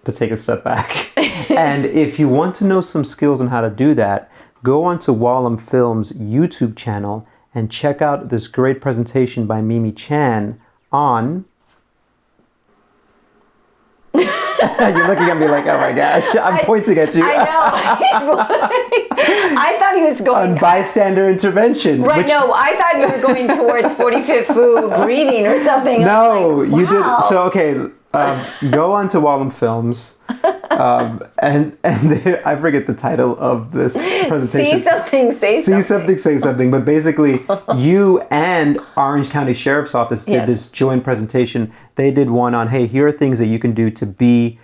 to take a step back. And if you want to know some skills on how to do that, go onto Wallem Films' YouTube channel and check out this great presentation by Mimi Chan on... You're looking at me like, oh my gosh, I'm pointing at you. I know. I thought he was going... On bystander intervention. Right, no, I thought you were going towards 45th Fu breathing or something. No, like, wow. You did. So, okay, go on to Wallem Films. And I forget the title of this presentation. See something, say something. But basically, you and Orange County Sheriff's Office did this joint presentation. They did one on, hey, here are things that you can do to be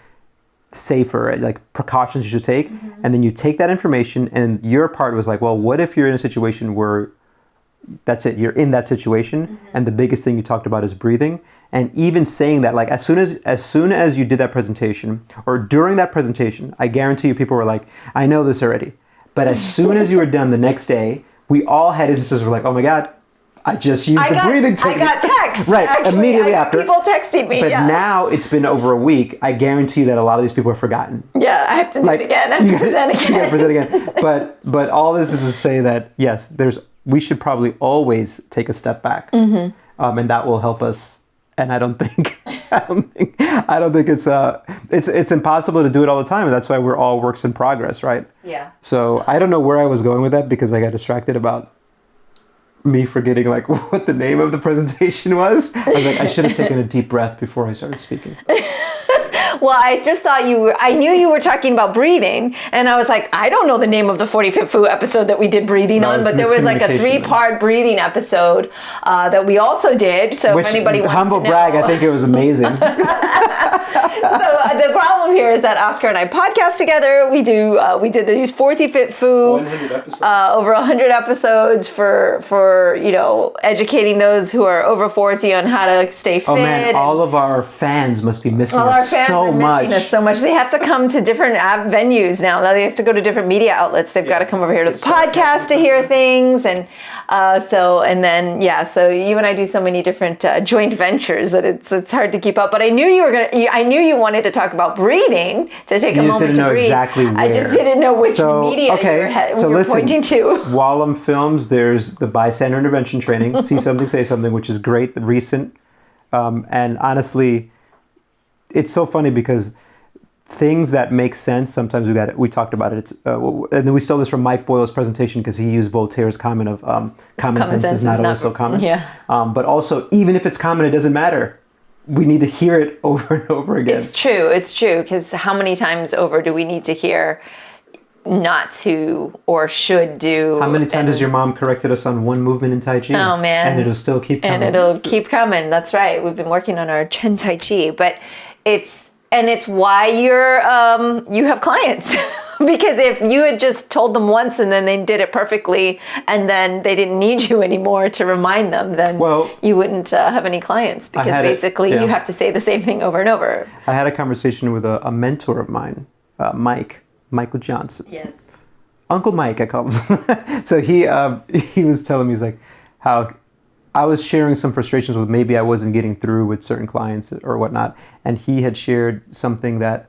safer, like precautions you should take. And then you take that information, and your part was like, well, what if you're in a situation where that's it, you're in that situation, and the biggest thing you talked about is breathing. And even saying that, like, as soon as you did that presentation, or during that presentation, I guarantee you people were like, I know this already. But as soon as you were done the next day, we all had instances were like, oh my God, I just used the breathing technique. I got texts. Right, actually, immediately after. People texting me, But now it's been over a week. I guarantee you that a lot of these people have forgotten. Yeah, I have to do it again. I have to present again. Yeah, present again. But all this is to say that, yes, we should probably always take a step back. And that will help us. And I don't think I don't think it's impossible to do it all the time, and that's why we're all works in progress, right? Yeah. So I don't know where I was going with that because I got distracted about me forgetting like what the name of the presentation was. I was like, I should have taken a deep breath before I started speaking. Well, I just thought I knew you were talking about breathing, and I was like, I don't know the name of the 45th Foo episode that we did breathing on, but there was like a 3-part breathing episode that we also did. So if anybody wants humble to know. brag, I think it was amazing. So the problem here is that Oscar and I podcast together. We did these 45th Foo, 100 episodes. Over 100 episodes for educating those who are over 40 on how to stay fit. Oh man, all of our fans must be missing All our us fans so are missing us so much. They have to come to different venues now. Now they have to go to different media outlets. They've got to come over here to the podcast to hear things, and so you and I do so many different joint ventures that it's hard to keep up. But I knew you wanted to talk about breathing, to take a moment to breathe. Exactly where. I just didn't know which media you were pointing to. Wallem Films, there's the bystander intervention training, See Something, Say Something, which is great, recent, and honestly, it's so funny because things that make sense, sometimes we talked about it. And then we stole this from Mike Boyle's presentation because he used Voltaire's comment of common sense is not always so common. Yeah. But also, even if it's common, it doesn't matter. We need to hear it over and over again. It's true. Because how many times over do we need to hear not to or should do? How many times has your mom corrected us on one movement in Tai Chi? Oh man. And it'll still keep coming. And it'll keep coming. That's right. We've been working on our Chen Tai Chi, but it's why you have clients. Because if you had just told them once and then they did it perfectly and then they didn't need you anymore to remind them, then you wouldn't have any clients, because basically you have to say the same thing over and over. I had a conversation with a mentor of mine, Michael Johnson. Yes. Uncle Mike, I call him. So he was telling me, he's like, how I was sharing some frustrations with maybe I wasn't getting through with certain clients or whatnot. And he had shared something that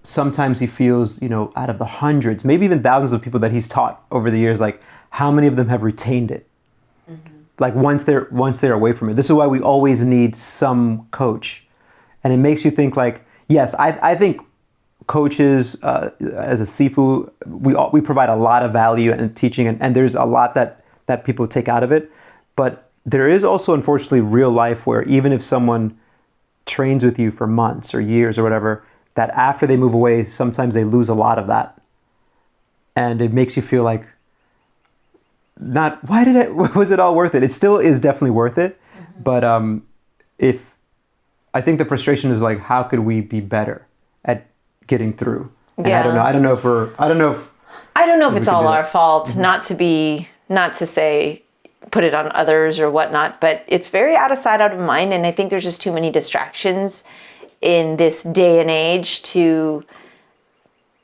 sometimes he feels, out of the hundreds, maybe even thousands of people that he's taught over the years, like how many of them have retained it? Mm-hmm. Like once they're away from it. This is why we always need some coach. And it makes you think like, yes, I think coaches as a Sifu, we provide a lot of value and teaching, and there's a lot that people take out of it. But there is also, unfortunately, real life where even if someone trains with you for months or years or whatever, that after they move away, sometimes they lose a lot of that. And it makes you feel like, was it all worth it? It still is definitely worth it. Mm-hmm. But I think the frustration is like, how could we be better at getting through? And yeah. I don't know if it's all our fault. Mm-hmm. not to say put it on others or whatnot, but it's very out of sight, out of mind. And I think there's just too many distractions in this day and age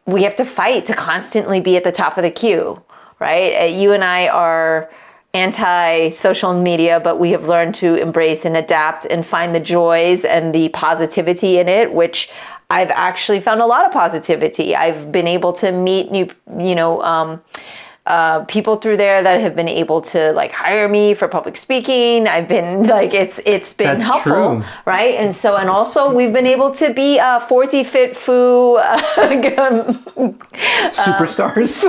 we have to fight to constantly be at the top of the queue, right? You and I are anti-social media, but we have learned to embrace and adapt and find the joys and the positivity in it, which I've actually found a lot of positivity. I've been able to meet new, people through there that have been able to like hire me for public speaking. I've been like, it's been That's helpful, true. right? And so, and also we've been able to be 40 Fit Foo superstars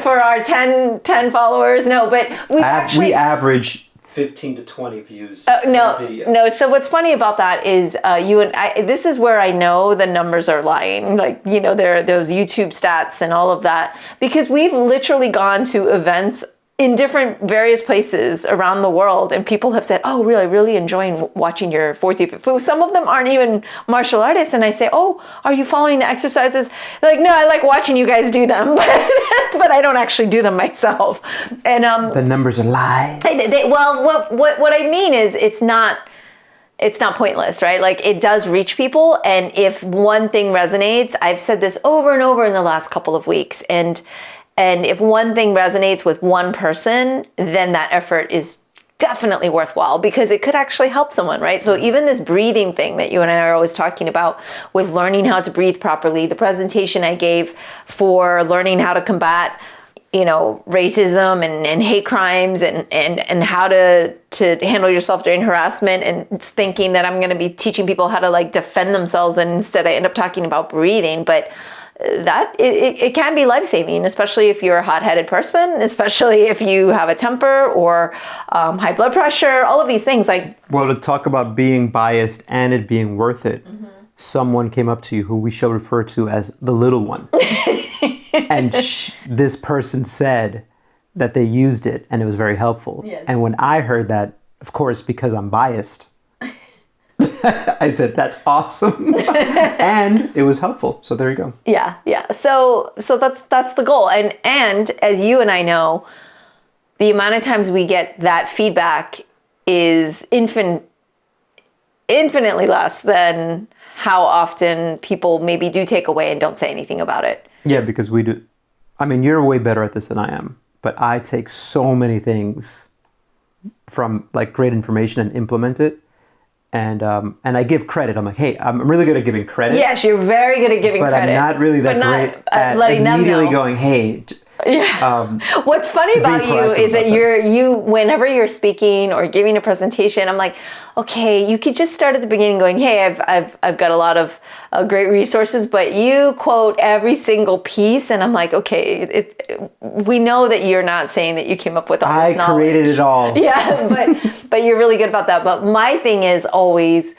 for our 10 followers. No, but we average 15 to 20 views per video. No. So what's funny about that is you and I, this is where I know the numbers are lying. Like, there are those YouTube stats and all of that, because we've literally gone to events in different various places around the world, and people have said, "Oh, really enjoying watching your 40 Fit Foo." Some of them aren't even martial artists, and I say, "Oh, are you following the exercises?" They're like, "No, I like watching you guys do them, but I don't actually do them myself." And the numbers are lies. What I mean is, it's not pointless, right? Like, it does reach people, and if one thing resonates, I've said this over and over in the last couple of weeks, and if one thing resonates with one person, then that effort is definitely worthwhile, because it could actually help someone, right? So even this breathing thing that you and I are always talking about with learning how to breathe properly, the presentation I gave for learning how to combat racism and hate crimes and how to handle yourself during harassment, and it's thinking that I'm going to be teaching people how to like defend themselves, and instead I end up talking about breathing. But that it can be life-saving, especially if you're a hot-headed person, especially if you have a temper or high blood pressure, all of these things. Well, to talk about being biased and it being worth it, someone came up to you who we shall refer to as the little one. And this person said that they used it and it was very helpful. Yes. And when I heard that, of course, because I'm biased, I said, that's awesome. And it was helpful. So there you go. Yeah. So that's the goal. And as you and I know, the amount of times we get that feedback is infinitely less than how often people maybe do take away and don't say anything about it. Yeah, because we do. I mean, you're way better at this than I am, but I take so many things from like great information and implement it. And I give credit. I'm like, hey, I'm really good at giving credit. Yes, you're very good at giving but credit. But I'm not really that great at letting them know. Immediately going, hey. Yeah. What's funny about you is that you whenever you're speaking or giving a presentation, I'm like, okay, you could just start at the beginning going, hey, I've got a lot of great resources, but you quote every single piece, and I'm like, okay, we know that you're not saying that you came up with all this knowledge. I created it all. Yeah, but you're really good about that. But my thing is always,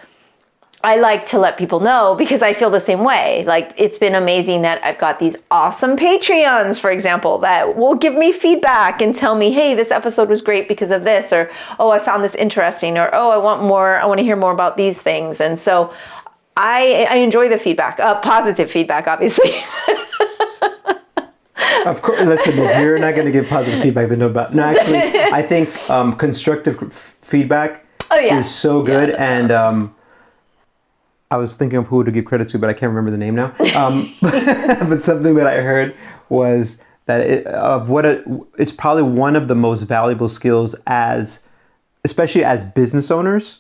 I like to let people know, because I feel the same way. Like, it's been amazing that I've got these awesome Patreons, for example, that will give me feedback and tell me, hey, this episode was great because of this, or, oh, I found this interesting, or, oh, I want to hear more about these things. And so I enjoy the feedback, positive feedback, obviously. Of course, listen, if you're not going to give positive feedback, then no, actually, I think constructive feedback is so good. Yeah, I was thinking of who to give credit to, but I can't remember the name now. But something that I heard was that it's probably one of the most valuable skills especially as business owners,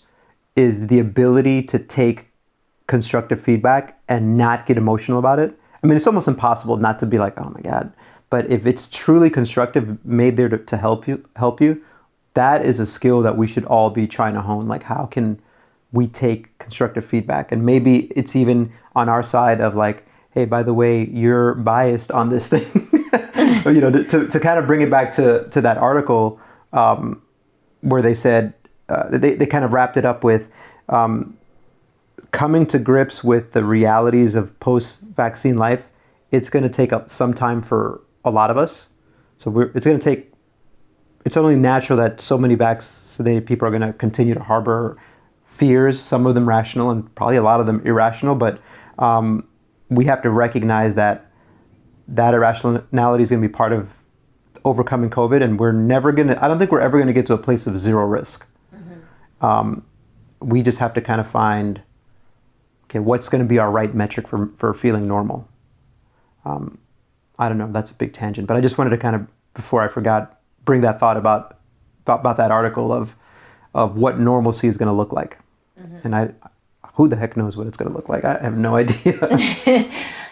is the ability to take constructive feedback and not get emotional about it. I mean, it's almost impossible not to be like, oh my God. But if it's truly constructive, made there to help you, that is a skill that we should all be trying to hone. Like, how can we take constructive feedback? And maybe it's even on our side of like, hey, by the way, you're biased on this thing. To kind of bring it back to that article where they said, they kind of wrapped it up with coming to grips with the realities of post-vaccine life. It's going to take up some time for a lot of us. So it's only natural that so many vaccinated people are going to continue to harbor fears, some of them rational and probably a lot of them irrational, but we have to recognize that irrationality is going to be part of overcoming COVID, and I don't think we're ever going to get to a place of zero risk. Mm-hmm. We just have to kind of find, okay, what's going to be our right metric for feeling normal? I don't know, that's a big tangent, but I just wanted to kind of, before I forgot, bring that thought about that article of what normalcy is going to look like. Mm-hmm. And who the heck knows what it's going to look like? I have no idea.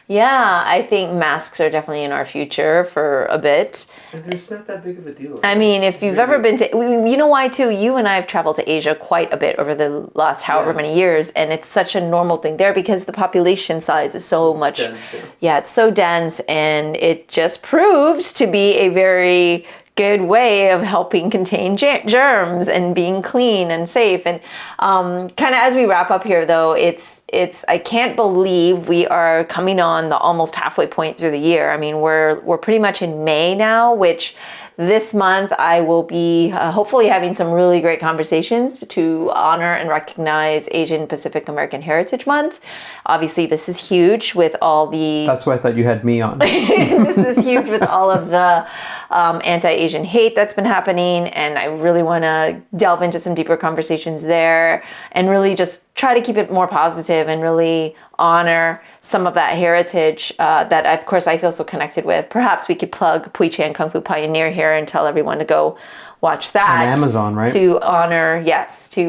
Yeah, I think masks are definitely in our future for a bit. And there's not that big of a deal. I mean, if you've ever been to, you know why too? You and I have traveled to Asia quite a bit over the last however many years, and it's such a normal thing there because the population size is so much. Dense, yeah, it's so dense, and it just proves to be a very good way of helping contain germs and being clean and safe. And kind of as we wrap up here, though, it's I can't believe we are coming on the almost halfway point through the year. I mean, we're pretty much in May now, which this month I will be hopefully having some really great conversations to honor and recognize Asian Pacific American Heritage Month. Obviously, this is huge with all the... That's why I thought you had me on. This is huge with all of the anti-Asian hate that's been happening, and I really want to delve into some deeper conversations there and really just try to keep it more positive and really honor some of that heritage that, of course, I feel so connected with. Perhaps we could plug Pui Chan Kung Fu Pioneer here and tell everyone to go watch that. On Amazon, right? To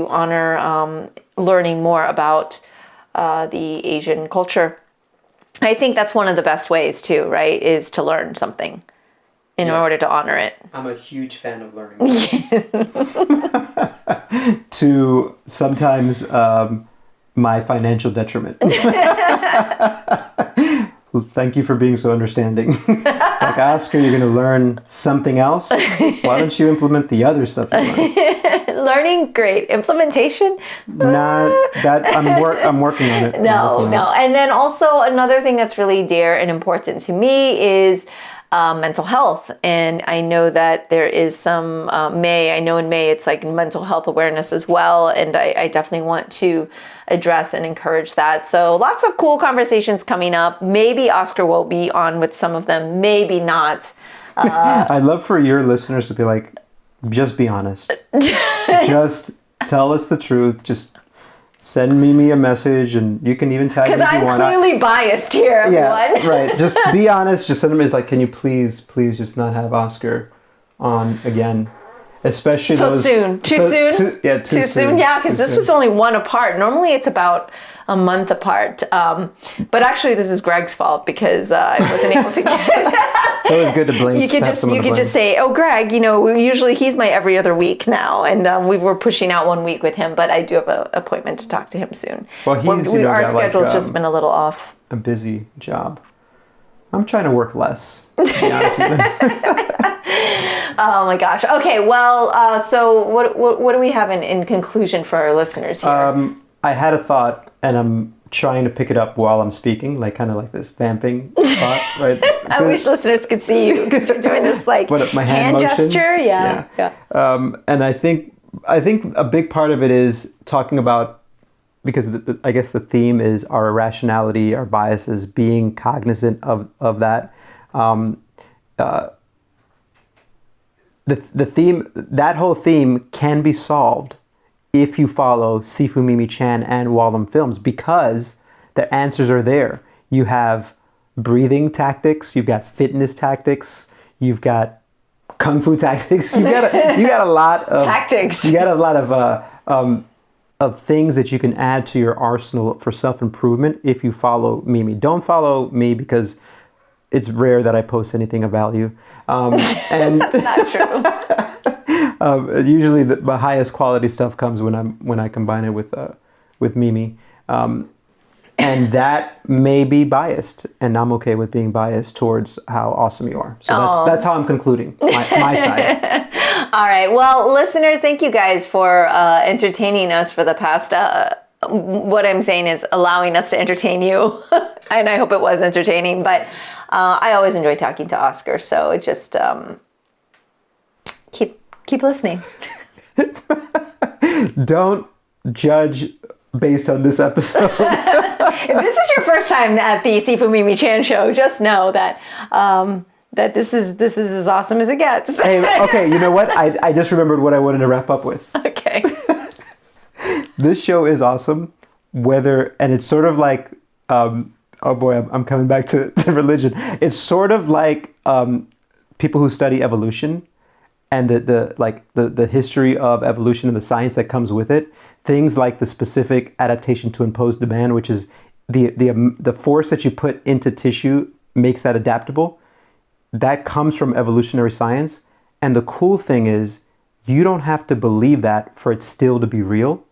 honor learning more about the Asian culture. I think that's one of the best ways too, right? Is to learn something in order to honor it. I'm a huge fan of learning. To sometimes my financial detriment. Well, thank you for being so understanding. Like, Oscar, you're going to learn something else. Why don't you implement the other stuff you learned? Learning, great. Implementation? Not that I'm working on it. No. And then also another thing that's really dear and important to me is mental health. And I know that there is some May. I know in May it's like mental health awareness as well. And I definitely want to address and encourage that. So lots of cool conversations coming up. Maybe Oscar will be on with some of them, maybe not. I'd love for your listeners to be like, just be honest. Just tell us the truth. Just send me a message, and you can even tag me if you want. Because I'm clearly biased here, everyone. Yeah, right. Just be honest. Just send them as like, can you please just not have Oscar on again? Especially so soon. Too soon? Too soon. Yeah, because this was only one apart. Normally it's about a month apart. But actually this is Greg's fault because I wasn't able to get it. It's always good to blame. You could just say, oh, Greg, usually he's my every other week now. And we were pushing out 1 week with him, but I do have an appointment to talk to him soon. Well, our schedule's just been a little off. A busy job. I'm trying to work less, to be honest with you. Oh my gosh. Okay. Well, so what do we have in conclusion for our listeners here? I had a thought, and I'm trying to pick it up while I'm speaking, like kind of like this vamping thought, right? I wish listeners could see you because we're doing this like my hand gesture. Yeah. And I think a big part of it is talking about, because I guess the theme is our irrationality, our biases, being cognizant of that. The theme, that whole theme can be solved if you follow Sifu Mimi Chan and Wallam Films, because the answers are there. You have breathing tactics, you've got fitness tactics, you've got kung fu tactics. You got a lot of tactics. You got a lot of things that you can add to your arsenal for self-improvement if you follow Mimi. Don't follow me because it's rare that I post anything of value. And that's not true. Usually the highest quality stuff comes when I combine it with Mimi. And that may be biased, and I'm okay with being biased towards how awesome you are. So that's how I'm concluding my side. All right. Well, listeners, thank you guys for entertaining us for the past. What I'm saying is allowing us to entertain you, and I hope it was entertaining. But I always enjoy talking to Oscar, so it just keep listening. Don't judge based on this episode. If this is your first time at the Sifu Mimi Chan show, just know that that this is as awesome as it gets. Hey, okay, you know what? I just remembered what I wanted to wrap up with. Okay. This show is awesome, and it's sort of like, oh boy, I'm coming back to religion. It's sort of like people who study evolution and the history of evolution and the science that comes with it. Things like the specific adaptation to imposed demand, which is the force that you put into tissue makes that adaptable. That comes from evolutionary science. And the cool thing is, you don't have to believe that for it still to be real,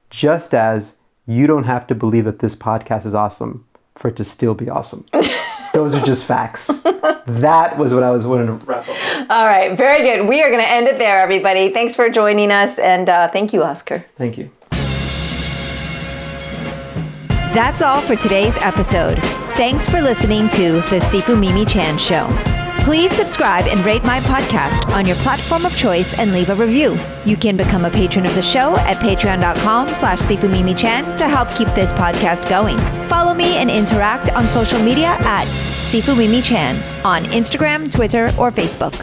just as you don't have to believe that this podcast is awesome for it to still be awesome. Those are just facts. That was what I was wanting to wrap up. All right, very good. We are going to end it there, everybody. Thanks for joining us, and thank you, Oscar. Thank you. That's all for today's episode. Thanks for listening to the Sifu Mimi Chan Show. Please subscribe and rate my podcast on your platform of choice and leave a review. You can become a patron of the show at patreon.com/SifuMimiChan to help keep this podcast going. Follow me and interact on social media at Sifu Mimi Chan on Instagram, Twitter, or Facebook.